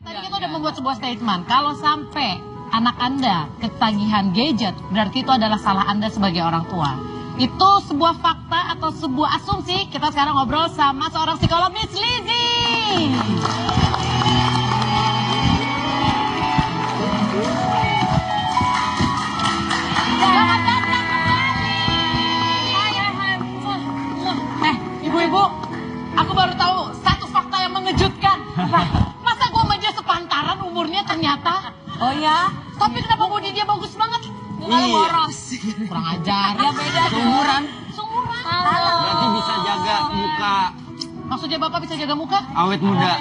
Tadi kita udah membuat sebuah statement, kalau sampai anak Anda ketagihan gadget, berarti itu adalah salah Anda sebagai orang tua. Itu sebuah fakta atau sebuah asumsi? Kita sekarang ngobrol sama seorang psikolog, Miss Lizzie. Selamat datang kembali. Ibu-ibu, aku baru tahu satu fakta yang mengejutkan. Masa gue sama dia sepantaran umurnya ternyata. Oh ya? Tapi kenapa body dia bagus banget? Mukanya boros. Kurang ajar. Ya beda dong. Seumuran. Seumuran. Berarti bisa jaga muka Maksudnya bapak bisa jaga muka? awet muda.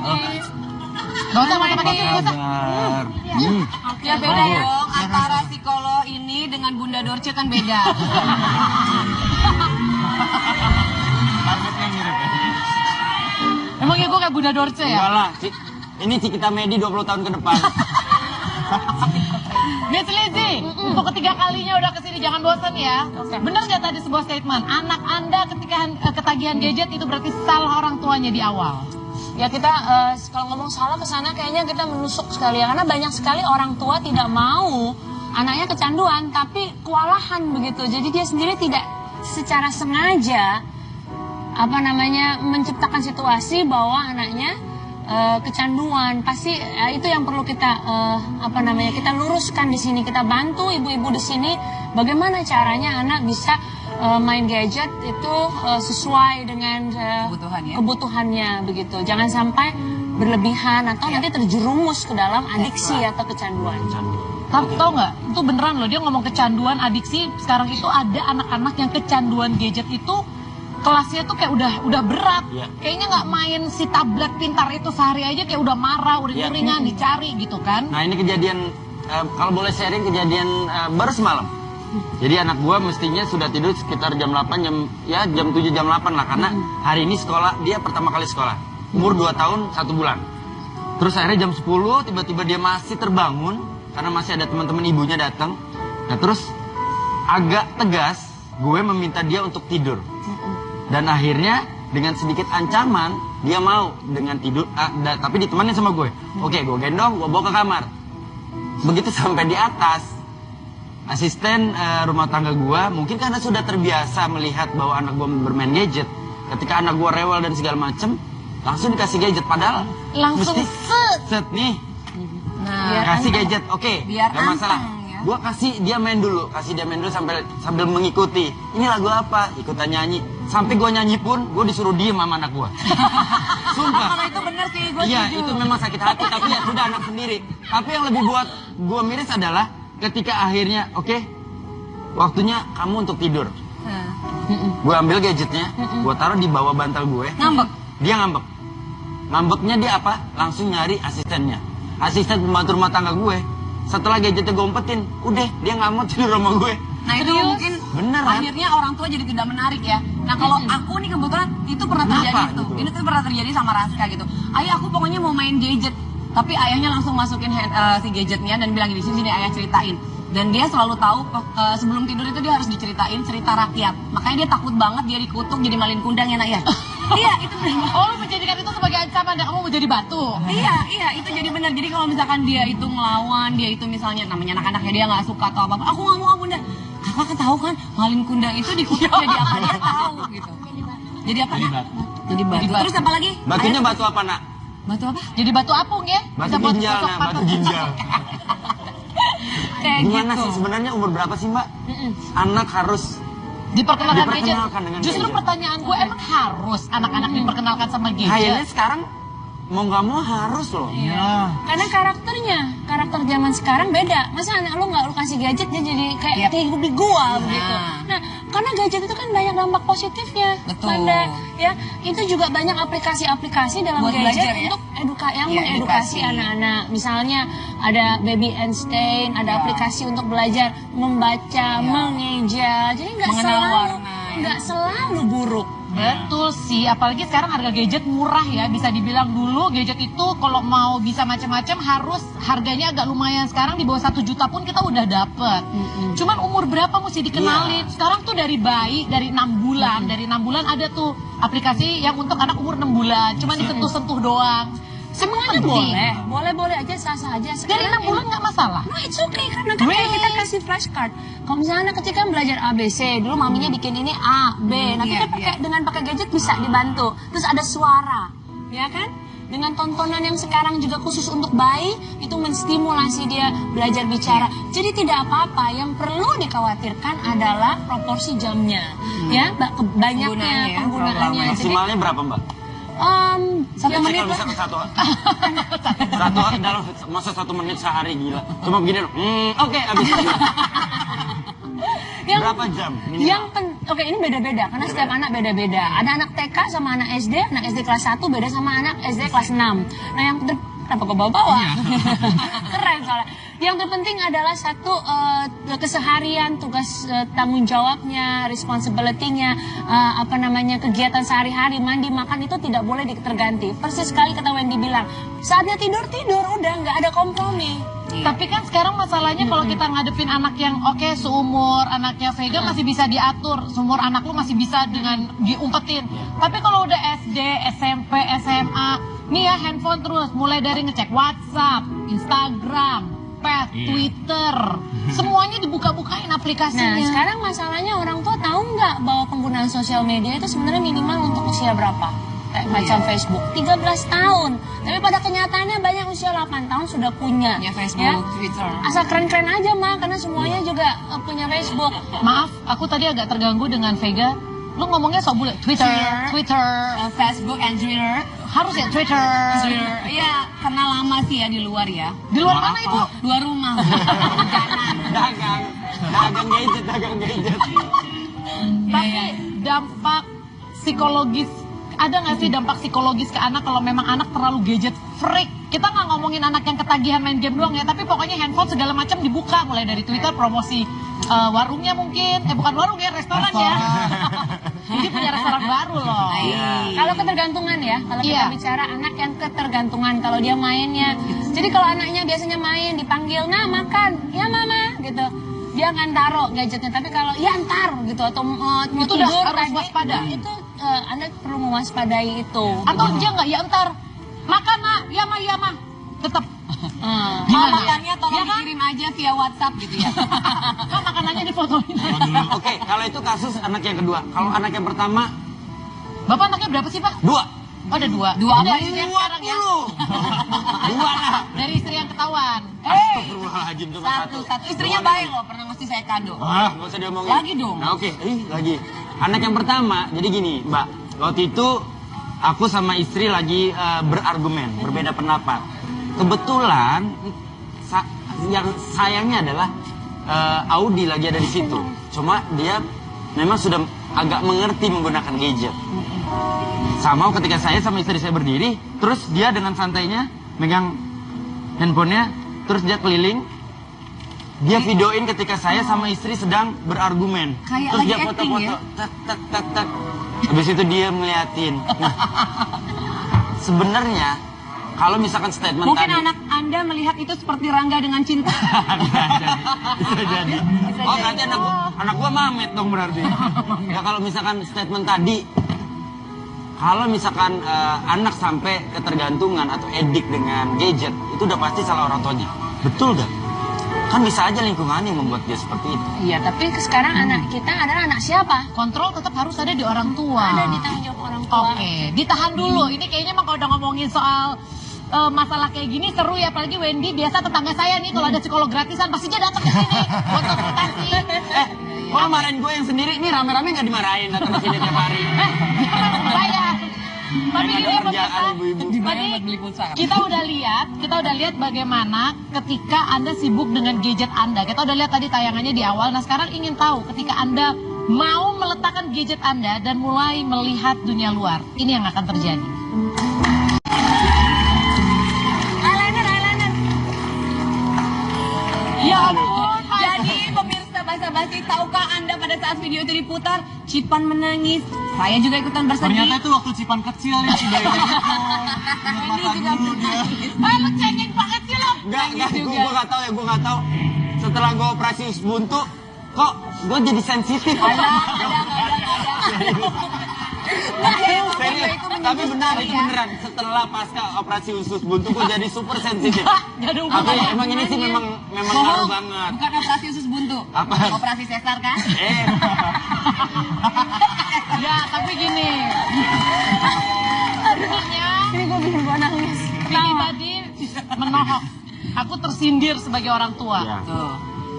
Gak usah pakai itu, gak usah. Sabar. Ya beda dong, antara psikolog ini dengan Bunda Dorce kan beda. Rambutnya mirip ya. Emang ya gue kayak Bunda Dorce ya? Enggak lah. Ini Cikita Medi 20 tahun ke depan. Miss Lizzie, untuk ketiga kalinya udah kesini, jangan bosan ya. Bener gak tadi sebuah statement, anak Anda ketika ketagihan gadget itu berarti salah orang tuanya di awal? Ya kita kalau ngomong salah ke sana kayaknya kita menusuk sekali ya, karena banyak sekali orang tua tidak mau anaknya kecanduan tapi kewalahan begitu. Jadi dia sendiri tidak secara sengaja menciptakan situasi bahwa anaknya kecanduan. Pasti itu yang perlu kita kita luruskan di sini, kita bantu ibu-ibu di sini bagaimana caranya anak bisa main gadget itu sesuai dengan kebutuhannya begitu. Jangan sampai berlebihan atau nanti terjerumus ke dalam adiksi atau kecanduan. Tapi tau nggak, itu beneran loh, dia ngomong kecanduan, adiksi. Sekarang itu ada anak-anak yang kecanduan gadget itu kelasnya tuh kayak udah berat. Kayaknya nggak main si tablet pintar itu sehari aja kayak udah marah, udah nyuringan, dicari gitu kan. Nah ini kejadian, kalau boleh sharing kejadian baru semalam. Jadi anak gua mestinya sudah tidur sekitar jam 8, jam 7, jam 8 lah. Karena hari ini sekolah, dia pertama kali sekolah. Umur 2 tahun, 1 bulan. Terus akhirnya jam 10, tiba-tiba dia masih terbangun. Karena masih ada teman-teman ibunya datang. Nah terus agak tegas, gue meminta dia untuk tidur. Dan akhirnya dengan sedikit ancaman, dia mau dengan tidur, tapi ditemani sama gue. Oke, gue gendong, gue bawa ke kamar. Begitu sampai di atas, asisten rumah tangga gue mungkin karena sudah terbiasa melihat bahwa anak gue bermain gadget. Ketika anak gue rewel dan segala macem, langsung dikasih gadget. Padahal Langsung mesti set nih, kasih gadget, oke, biar gak masalah. anteng, ya. Gue kasih dia main dulu sambil mengikuti. Ini lagu apa? Ikutan nyanyi. Sampai gue nyanyi pun, gue disuruh diem sama anak gue. Sumpah. Kalau itu bener sih, gue Iya, setuju. itu memang sakit hati, tapi ya sudah anak sendiri. Tapi yang lebih buat gue miris adalah ketika akhirnya, oke, waktunya kamu untuk tidur. Gue ambil gadgetnya, gue taruh di bawah bantal gue. Ngambek? Dia ngambek. Ngambeknya dia apa? Langsung nyari asistennya. Asisten pembantu rumah tangga gue. Setelah gadgetnya gue umpetin, udah dia nggak mau tidur sama gue. Nah itu mungkin Beneran? akhirnya orang tua jadi tidak menarik ya. Nah kalau aku nih kebetulan itu pernah terjadi Kenapa tuh. gitu? Ini tuh pernah terjadi sama Raska gitu. Ayah aku pokoknya mau main gadget. Tapi ayahnya langsung masukin si gadgetnya dan bilang gini, sini ayah ceritain. Dan dia selalu tahu sebelum tidur itu dia harus diceritain cerita rakyat. Makanya dia takut banget dia dikutuk jadi malin kundang ya nak ya. Iya itu benar. Oh, lu menjadikan itu sebagai ancaman dan kamu mau jadi batu? Iya itu jadi benar. Jadi kalau misalkan dia itu ngelawan, dia itu misalnya namanya anak-anaknya dia nggak suka atau apa-apa, aku nggak mau bunda. Kakak kan tahu kan malin kundang itu dikutuk jadi apa dia tahu gitu. Jadi apa? Jadi batu. Terus apa lagi? Batunya batu apa nak? Batu apa? Jadi batu apung ya? Batu Bisa buat ginjal, gosok nah, patok. batu ginjal. Kayak Gimana gitu. sih sebenarnya umur berapa sih mbak? Anak harus Diperkenalkan gadget. Diperkenalkan dengan Justru gadget. pertanyaan gue, emang harus anak-anak diperkenalkan sama kayaknya gadget? sekarang mau nggak mau harus loh. Karena karakter zaman sekarang beda. Masa anak lu nggak lu kasih gadget dia jadi kayak hidup di gua begitu. Nah, karena gadget itu kan banyak dampak positifnya. Betul. Banda, ya, itu juga banyak aplikasi-aplikasi dalam Buat gadget belajar, ya? untuk yang Iya, mengedukasi edukasi. anak-anak. Misalnya ada Baby Einstein, ada aplikasi untuk belajar membaca, mengeja. Jadi Mengenal warna, ya. nggak selalu buruk. Betul sih, apalagi sekarang harga gadget murah ya. Bisa dibilang dulu gadget itu kalau mau bisa macam-macam harus harganya agak lumayan. Sekarang di bawah 1 juta pun kita udah dapet. Cuman umur berapa mesti dikenalin? Sekarang tuh dari bayi, dari 6 bulan. Dari 6 bulan ada tuh aplikasi yang untuk anak umur 6 bulan. Cuman disentuh-sentuh doang. Semuanya boleh aja, sah-sah aja. Dari 6 bulan nggak masalah. No, it's okay karena kan kayak kita kasih flashcard. Kalau misalnya anak kecil kan belajar ABC, dulu maminya bikin ini A, B. Nah kita dengan pakai gadget bisa dibantu. Terus ada suara, ya kan? Dengan tontonan yang sekarang juga khusus untuk bayi, itu menstimulasi dia belajar bicara. Jadi tidak apa-apa. Yang perlu dikhawatirkan adalah proporsi jamnya, ya, banyaknya penggunaannya. Maksimalnya berapa, Mbak? 1 menit kalau bisa ke satu dalam masa 1 menit sehari, gila. Cuma begini, oke, habis. Berapa jam minimal? Oke, ini beda-beda karena setiap anak beda-beda. Ada anak TK sama anak SD kelas 1 beda sama anak SD kelas 6. Nah, kenapa kok bawa-bawa? Keren soalnya. Yang terpenting adalah satu keseharian, tugas tanggung jawabnya, responsibility-nya, kegiatan sehari-hari, mandi, makan itu tidak boleh terganti. Persis sekali kata Wendy bilang, saatnya tidur, udah nggak ada kompromi. Tapi kan sekarang masalahnya kalau kita ngadepin anak yang seumur anaknya Vega masih bisa diatur, seumur anak lu masih bisa dengan diumpetin. Tapi kalau udah SD, SMP, SMA, nih ya handphone terus, mulai dari ngecek WhatsApp, Instagram, Twitter, semuanya dibuka-bukain aplikasinya. Nah, sekarang masalahnya orang tua tahu nggak bahwa penggunaan sosial media itu sebenarnya minimal untuk usia berapa? Kayak macam Facebook, 13 tahun. Tapi pada kenyataannya banyak usia 8 tahun sudah punya. Ya, Facebook, Twitter. Asal keren-keren aja, Ma, karena semuanya juga punya Facebook. Maaf, aku tadi agak terganggu dengan Vega. Lu ngomongnya sok bule, Twitter, Facebook and Twitter. Harus ya Twitter. Iya, karena lama sih ya di luar ya. Di luar mana Ibu? Luar rumah. dagang gadget. Tapi dampak psikologis, ada nggak sih dampak psikologis ke anak kalau memang anak terlalu gadget freak? Kita nggak ngomongin anak yang ketagihan main game doang ya, tapi pokoknya handphone segala macam dibuka, mulai dari Twitter promosi warungnya mungkin, bukan warung ya, restoran ya. Jadi punya restoran baru loh. Kalau ketergantungan ya, kalau kita bicara anak yang ketergantungan, kalau dia mainnya. Jadi kalau anaknya biasanya main, dipanggil, nah makan, ya mama, gitu. Dia akan taruh gadgetnya, tapi kalau ya ntar gitu, atau mau itu tidur udah harus tadi, waspada. Itu Anda perlu mewaspadai itu. Atau dia nggak, ya ntar, makan nak, ya mah, tetap. Makannya tolong dikirim aja via WhatsApp gitu ya. Kan makanannya difotoin. Oke, kalau itu kasus anak yang kedua. Kalau anak yang pertama, Bapak anaknya berapa sih Pak? 2. Oh, ada 2. Dari istri yang sekarang ya. 2 lah. Dari istri yang ketahuan. Astagfirullahaladzim, cuma Satu. Istrinya baik loh, pernah ngasih saya kado. Nggak usah diomongin. Lagi dong. Nah, oke, lagi. Anak yang pertama, jadi gini, Mbak. Waktu itu aku sama istri lagi berargumen, berbeda pendapat. Kebetulan yang sayangnya adalah Audi lagi ada di situ. Cuma dia memang sudah agak mengerti menggunakan gadget. Sama ketika saya sama istri saya berdiri, terus dia dengan santainya megang handphonenya, terus dia keliling, dia videoin ketika saya sama istri sedang berargumen. Kayak Terus lagi dia acting foto-foto, ya? tak. Habis itu dia ngeliatin. Nah, sebenarnya kalau misalkan statement Mungkin tadi, anak Anda melihat itu seperti Rangga dengan cinta. bisa jadi. Oh, berarti anak gua Mamet dong berarti. Ya kalau misalkan statement tadi, kalau misalkan anak sampai ketergantungan atau edik dengan gadget, itu udah pasti salah orang tuanya. Betul gak? Kan bisa aja lingkungan yang membuat dia seperti itu. Iya, tapi sekarang anak kita adalah anak siapa? Kontrol tetap harus ada di orang tua. Ada di tanggung jawab orang tua. Oke, ditahan dulu. Ini kayaknya mah kalau udah ngomongin soal masalah kayak gini seru ya, apalagi Wendy biasa tetangga saya nih kalau ada psikolog gratisan pasti dia datang ke sini buat konsultasi. Kalau marahin gue yang sendiri, nih rame-rame gak dimarahin datang ke sini tiap hari. Bayar. Tapi Nggak ada ini kerjaan, pemirsa, ibu-ibu. tadi kita udah lihat bagaimana ketika Anda sibuk dengan gadget Anda. Kita udah lihat tadi tayangannya di awal. Nah sekarang ingin tahu ketika Anda mau meletakkan gadget Anda dan mulai melihat dunia luar, ini yang akan terjadi. Eyeliner. Ya ampun, Jadi pemirsa basa-basi, tahukah Anda pada saat video itu diputar, Cipan menangis, saya juga ikutan bersedih. Ternyata itu waktu Cipan kecil ya si Dewi itu. Wendy juga menangis. lu cengeng banget sih lo. Enggak, gue gak tahu ya, gue gak tahu. Setelah gue operasi buntu, kok gue jadi sensitif. Ada. Serius, tapi benar itu beneran. Setelah pasca operasi usus buntu gue jadi super sensitif. Gak ada Tapi hubungannya. emang ini sih memang ngaruh banget. Bukan operasi usus buntu. Apa? Operasi sesar kan? Ya, tapi gini. Sebenarnya Ini gue bikin gue nangis. Vini tadi menohok. Aku tersindir sebagai orang tua. Ya. Tuh.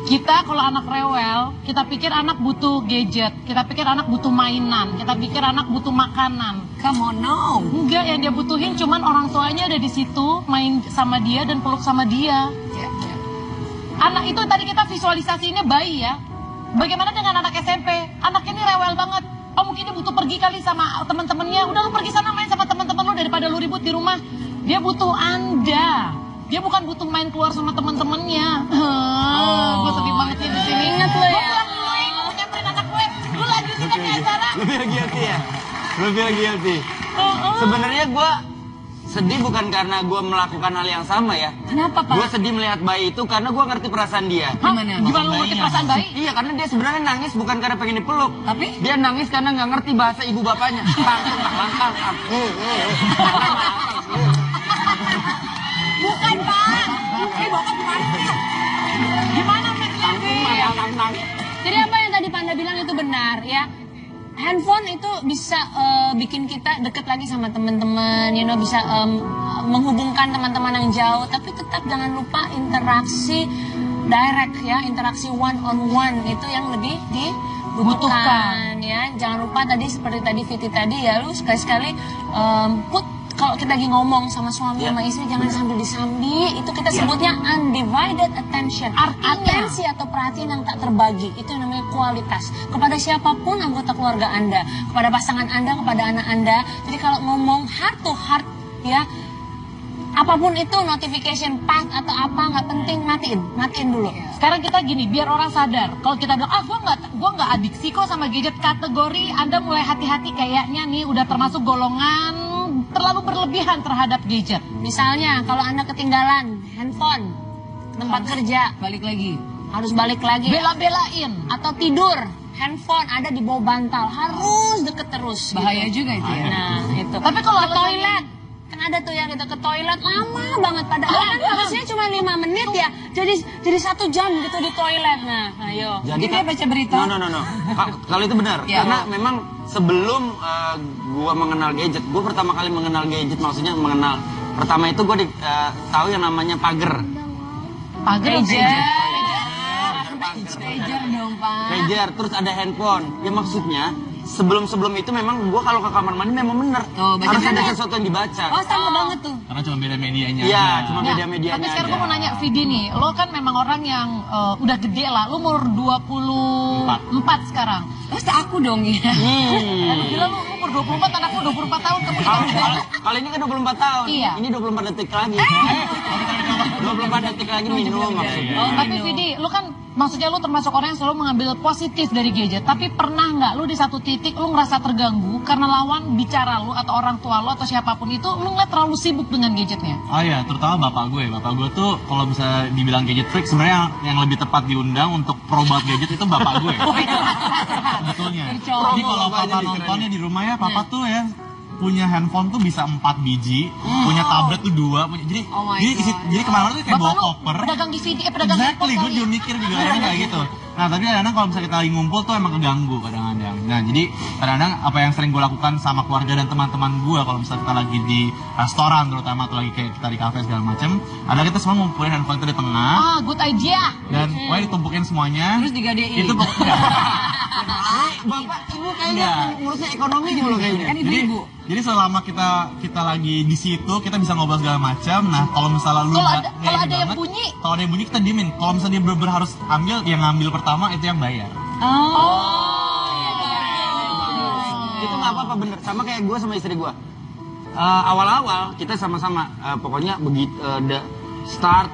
Kita kalau anak rewel, kita pikir anak butuh gadget, kita pikir anak butuh mainan, kita pikir anak butuh makanan. Come on, no. Enggak, yang dia butuhin cuman orang tuanya ada di situ, main sama dia dan peluk sama dia. Ya, ya. Anak itu tadi kita visualisasinya bayi ya. Bagaimana dengan anak SMP? Anaknya ini rewel banget. Oh mungkin dia butuh pergi kali sama teman-temannya. Udah lu pergi sana main sama teman-teman lu daripada lu ribut di rumah. Dia butuh Anda. Dia bukan butuh main keluar sama teman-temannya. Gue sedih banget sih di sini. Ingat lo ya. Gue pulang dulu ya, gue mau nyamperin anak gue. Lu lanjutin aja acara. Lu feel guilty ya? Lu feel guilty. Sebenarnya gue sedih bukan karena gue melakukan hal yang sama ya. Kenapa, Pak? Gue sedih melihat bayi itu karena gue ngerti perasaan dia. Gimana? Gimana lu ngerti perasaan bayi? Iya, karena dia sebenarnya nangis bukan karena pengen dipeluk. Tapi? Dia nangis karena nggak ngerti bahasa ibu bapaknya. Bukan, Pak. Ini bokap gimana sih? Gimana Fitri? Jadi apa yang tadi Panda bilang itu benar ya. Handphone itu bisa bikin kita deket lagi sama teman-teman, bisa menghubungkan teman-teman yang jauh. Tapi tetap jangan lupa interaksi direct ya, interaksi one on one itu yang lebih dibutuhkan ya. Jangan lupa tadi seperti tadi Viti tadi ya, lu sekali-sekali kalau kita lagi ngomong sama suami sama istri jangan sambil-disambi. Itu kita sebutnya undivided attention. Artinya? Atensi atau perhatian yang tak terbagi. Itu yang namanya kualitas. Kepada siapapun anggota keluarga Anda, kepada pasangan Anda, kepada anak Anda. Jadi kalau ngomong heart to heart ya, apapun itu notification pass atau apa nggak penting, matiin dulu. Sekarang kita gini, biar orang sadar. Kalau kita bilang, gua nggak adiksi kok sama gadget, kategori Anda mulai hati-hati kayaknya nih udah termasuk golongan terlalu berlebihan terhadap gadget. Misalnya kalau Anda ketinggalan handphone tempat kerja, Balik lagi. harus balik lagi. Bela-belain. Atau tidur, handphone ada di bawah bantal, harus deket terus. Bahaya gitu. juga itu ya. Nah itu. Tapi kalau ke toilet, kan ada tuh yang kita ke toilet lama banget, padahal kan harusnya cuma 5 menit ya, jadi 1 jam gitu di toilet. Nah ayo. Jadi Ini dia baca berita. No. Kalau itu benar, Ya. karena memang sebelum gua mengenal gadget, gua pertama kali mengenal gadget, maksudnya mengenal pertama itu gua tahu yang namanya pager. pagar Pager dong, Pak. Pager, terus ada handphone. Ya maksudnya sebelum itu memang gua kalau ke kamar mandi memang bener Oh, baca harus ada berita. sesuatu yang dibaca. Oh, sama banget tuh. Karena cuma beda medianya Iya, aja. cuma Nah, beda medianya tapi sekarang aja. gue mau nanya Vidi nih, lo kan memang orang yang udah gede lah, lo umur 24 sekarang. Pasti aku dong ya. Gila lu umur 24, anakku 24 tahun, kamu Kalau ini kan 24 tahun, Iya. ini 24 detik lagi. 24 detik lagi minum maksudnya. Tapi Vidi, lu kan maksudnya lu termasuk orang yang selalu mengambil positif dari gadget. Tapi pernah nggak lu di satu titik lu ngerasa terganggu karena lawan bicara lu atau orang tua lu atau siapapun itu lu ngeliat terlalu sibuk dengan gadgetnya? Oh iya, terutama bapak gue. Bapak gue tuh kalau bisa dibilang gadget freak, sebenarnya yang lebih tepat diundang untuk probat gadget itu bapak gue. Sebetulnya. Jadi kalau papa nontonnya di rumah ya, papa tuh ya punya handphone tuh bisa 4 biji, punya tablet tuh 2, jadi Oh my jadi kemana-mana tuh kayak bawa Bapak lu koper. pedagang DVD, pedagang Exactly, handphone gue kali. juga mikir juga kadang kayak gitu. Nah tapi kadang-kadang kalau misalnya kita lagi ngumpul tuh emang keganggu kadang-kadang. Nah jadi kadang-kadang apa yang sering gue lakukan sama keluarga dan teman-teman gue kalau misalnya kita lagi di restoran terutama atau lagi kayak kita di kafe segala macem, ada kita semua ngumpulin handphone itu di tengah Ah, good idea. dan pokoknya ditumpukin semuanya. Terus digadein. Itu pokoknya. Bapak, ibu kayaknya ngurusnya ekonomi dulu kayaknya. Kan ibu-ibu. Jadi selama kita lagi di situ kita bisa ngobrol segala macam. Nah kalau misalnya lu Kalau nggak- ada- nggak kalau ini ada yang banget, bunyi? kalau ada yang bunyi kita diemin. Kalau misalnya dia bener-bener harus ambil, yang ngambil pertama itu yang bayar. Itu nggak apa-apa bener, sama kayak gue sama istri gue. Awal-awal kita sama-sama, pokoknya begitu start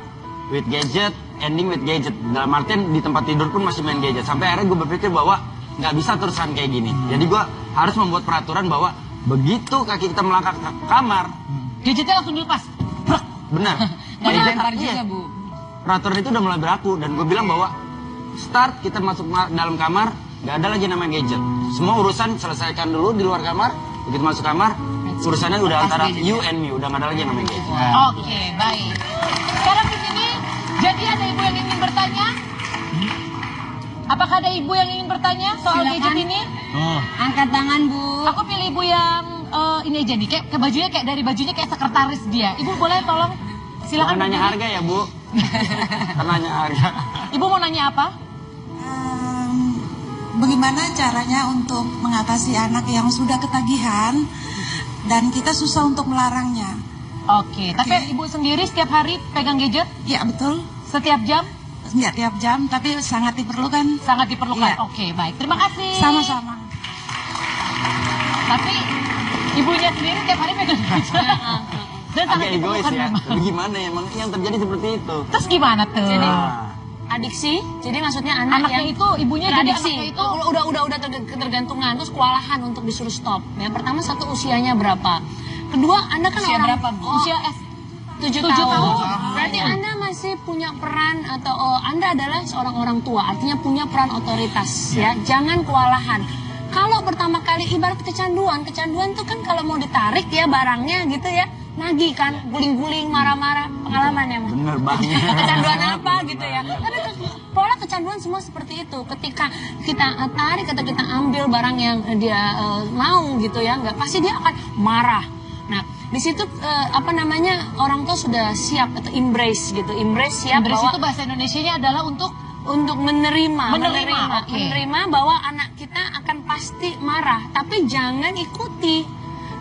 with gadget, ending with gadget. Dalam artian di tempat tidur pun masih main gadget. Sampai akhirnya gue berpikir bahwa nggak bisa terusan kayak gini. Jadi gue harus membuat peraturan bahwa begitu kaki kita melangkah ke kamar, Gadgetnya langsung dilepas. Brak. benar. Gak Gadget- diantar iya. juga, Bu. Peraturan itu udah mulai berlaku dan gue bilang bahwa start kita masuk dalam kamar, gak ada lagi namanya gadget. Semua urusan selesaikan dulu di luar kamar, Begitu masuk kamar, urusannya udah antara you and me, udah nggak ada lagi yang namanya gadget. Oke, baik. Sekarang di sini, jadi ada ibu yang ingin bertanya? Apakah ada ibu yang ingin bertanya soal gadget ini? Angkat tangan, Bu. Aku pilih ibu yang ini aja nih, kayak bajunya kayak dari bajunya kayak sekretaris dia. Ibu boleh tolong? Silakan. Bukan nanya harga ya, Bu? Bukan nanya harga. Ibu mau nanya apa? Bagaimana caranya untuk mengatasi anak yang sudah ketagihan dan kita susah untuk melarangnya? Oke, tapi ibu sendiri setiap hari pegang gadget? Ya betul, Setiap jam? nggak tiap jam tapi sangat diperlukan. Sangat diperlukan. Iya. Oke, baik. Terima kasih. Sama-sama. Tapi ibunya sendiri setiap hari pegang gadget. Dan sangat Agak egois diperlukan ya. memang. Tapi gimana ya, emang yang terjadi seperti itu. Terus gimana tuh? Jadi Nah, adiksi, jadi maksudnya anak Anaknya yang itu, ibunya jadi teradiksi. anaknya itu udah ketergantungan, terus kewalahan untuk disuruh stop. Yang pertama, satu, usianya berapa? Kedua, Anda kan Usia orang berapa, Bu? usia 7 7 tahun. tahun. Berarti Anda masih punya peran atau Anda adalah seorang orang tua, artinya punya peran otoritas ya. Jangan kewalahan. Kalau pertama kali ibarat kecanduan tuh kan kalau mau ditarik ya barangnya gitu ya, nagih kan, guling-guling, marah-marah, pengalaman ya, Mas. bener banget. Kecanduan apa gitu ya. Tapi pola kecanduan semua seperti itu. Ketika kita tarik atau kita ambil barang yang dia mau gitu ya, nggak pasti dia akan marah. Nah, di situ orang tua sudah siap atau embrace gitu. Embrace siap Embrace bahwa itu bahasa Indonesianya adalah untuk menerima oke. menerima bahwa anak kita akan pasti marah, tapi jangan ikuti.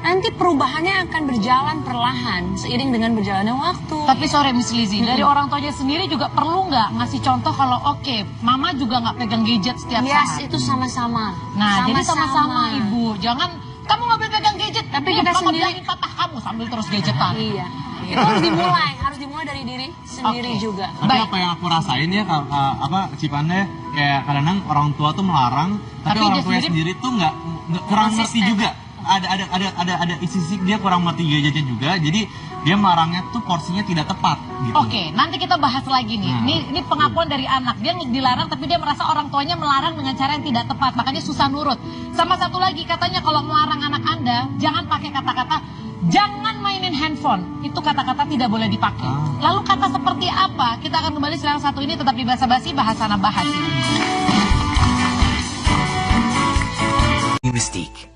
Nanti perubahannya akan berjalan perlahan seiring dengan berjalannya waktu. Tapi sore Miss Lizzie, dari orang tuanya sendiri juga perlu nggak ngasih contoh kalau oke, mama juga nggak pegang gadget setiap Yes, saat. itu sama-sama. Nah, jadi sama-sama ibu, jangan kamu nggak boleh pegang gadget. Tapi Nih, kita mama sendiri- bilangin papa kamu sambil terus gadgetan. Iya. Itu harus dimulai dari diri sendiri Oke. juga. Tapi Baik. apa yang aku rasain ya, Cipande, kayak kadang-kadang orang tua tuh melarang, tapi Tapi orang dia tua sendiri sendiri tuh nggak kurang ngerti konsisten. juga. Ada isi dia kurang ngerti gadgetnya juga, jadi dia melarangnya tuh porsinya tidak tepat gitu. Oke, nanti kita bahas lagi nih. Ini pengakuan dari anak. Dia dilarang tapi dia merasa orang tuanya melarang dengan cara yang tidak tepat. Makanya susah nurut. Sama satu lagi katanya kalau melarang anak Anda, jangan pakai kata-kata jangan mainin handphone. Itu kata-kata tidak boleh dipakai. Lalu kata seperti apa? Kita akan kembali setelah satu ini tetap di Basa Basi Bahasana Bahas. Mystique.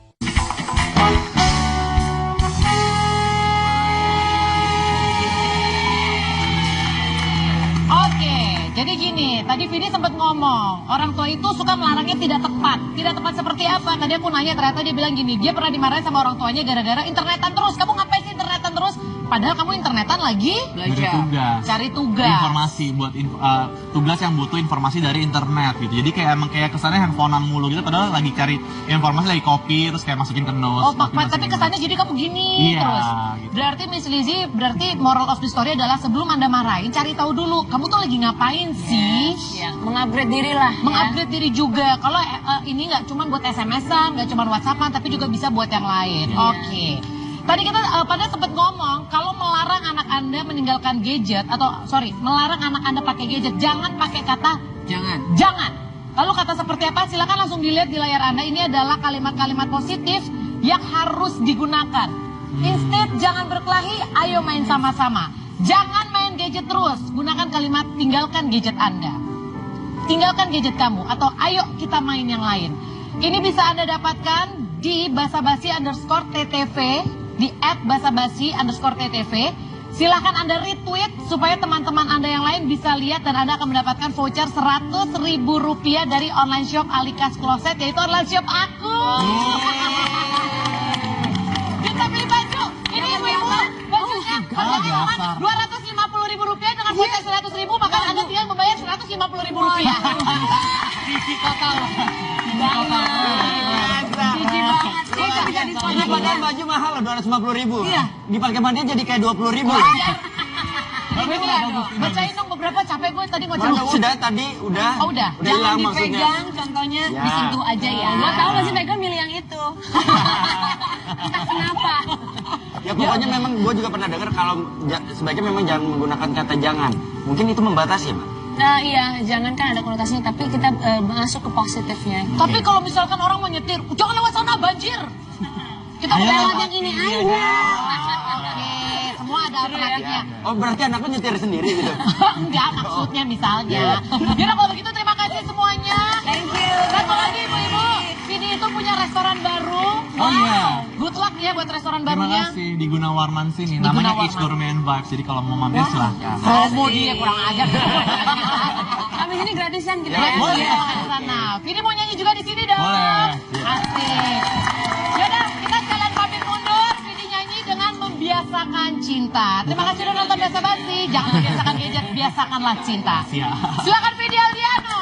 Oke, jadi gini, tadi Vini sempat ngomong, orang tua itu suka melarangnya tidak tepat. Tidak tepat seperti apa? Tadi aku nanya, ternyata dia bilang gini, dia pernah dimarahin sama orang tuanya gara-gara internetan terus. Kamu ngapain sih internetan terus? Padahal kamu internetan lagi Dari tugas. cari tugas. Informasi buat tugas yang butuh informasi dari internet gitu. Jadi kayak emang kayak kesannya handphonean mulu gitu, padahal lagi cari informasi, lagi copy terus kayak masukin ke notes. Oh, tapi kesannya jadi kamu gini Iya, terus. gitu. Berarti Miss Lizzie, berarti moral of the story adalah sebelum Anda marahin, cari tahu dulu, kamu tuh lagi ngapain sih? Ya, mengupgrade diri lah. Mengupgrade diri juga. Kalau ini nggak cuma buat SMS-an, nggak cuma WhatsApp-an, tapi juga bisa buat yang lain. Iya. Oke. Tadi kita pada sempat ngomong kalau melarang anak Anda meninggalkan gadget melarang anak Anda pakai gadget, jangan pakai kata jangan. Lalu kata seperti apa? Silakan langsung dilihat di layar Anda. Ini adalah kalimat-kalimat positif yang harus digunakan. Instead jangan berkelahi, ayo main sama-sama. Jangan main gadget terus. Gunakan kalimat tinggalkan gadget Anda. Tinggalkan gadget kamu atau ayo kita main yang lain. Ini bisa Anda dapatkan di basabasi_ttv, di @basabasi_ttv. Silahkan Anda retweet supaya teman-teman Anda yang lain bisa lihat dan Anda akan mendapatkan voucher Rp100.000 dari online shop Alikas Closet, yaitu online shop aku. Kita beli baju. Ini ibu-ibu bajunya harganya cuma Rp250.000 dengan voucher Rp100.000, maka Anda tinggal membayar Rp150.000. Cici total. Ini padahal baju mahal loh, Rp250.000. Iya. Dipakai mandi jadi kayak Rp20.000. Bacain dong beberapa, capek gue tadi Mana ngoceh. udah tadi udah. Oh, udah. hilang maksudnya. Dipegang, contohnya Ya. disentuh aja ya. Gua tahu masih Megan milih yang itu. Entah kenapa. Ya pokoknya memang gue juga pernah dengar kalau sebaiknya memang jangan menggunakan kata jangan. Mungkin itu membatasi ya, Mbak? Nah iya, jangan kan ada konotasinya, tapi kita masuk ke positifnya. Tapi kalau misalkan orang mau nyetir, jangan lewat sana banjir. Kita mau Lewat lewat yang ini aja. Oke, semua ada alternatifnya. Oh berarti anakku nyetir sendiri gitu. Enggak, maksudnya misalnya. Yaudah kalau begitu terima kasih semuanya. Thank you. Satu lagi ibu-ibu, Vidi itu punya restoran baru. Oh, iya. Good luck ya buat restoran Terima barunya. kasih di Gunawarman sini. Di Namanya Gunawarman. Eats Gourmet and Vibes. Jadi kalau mau mampir silahkan. Promo dia kurang ajar. Habis ini gratisan kita Ya, ya. boleh ke sana. Vidi mau nyanyi juga di sini dong. Boleh. Asik. Yaudah, kita sekalian pamit mundur. Vidi nyanyi dengan membiasakan cinta. Terima kasih udah nonton Basa Basi. Jangan membiasakan gadget, biasakanlah cinta. Siap. Silakan Vidi Aldiano.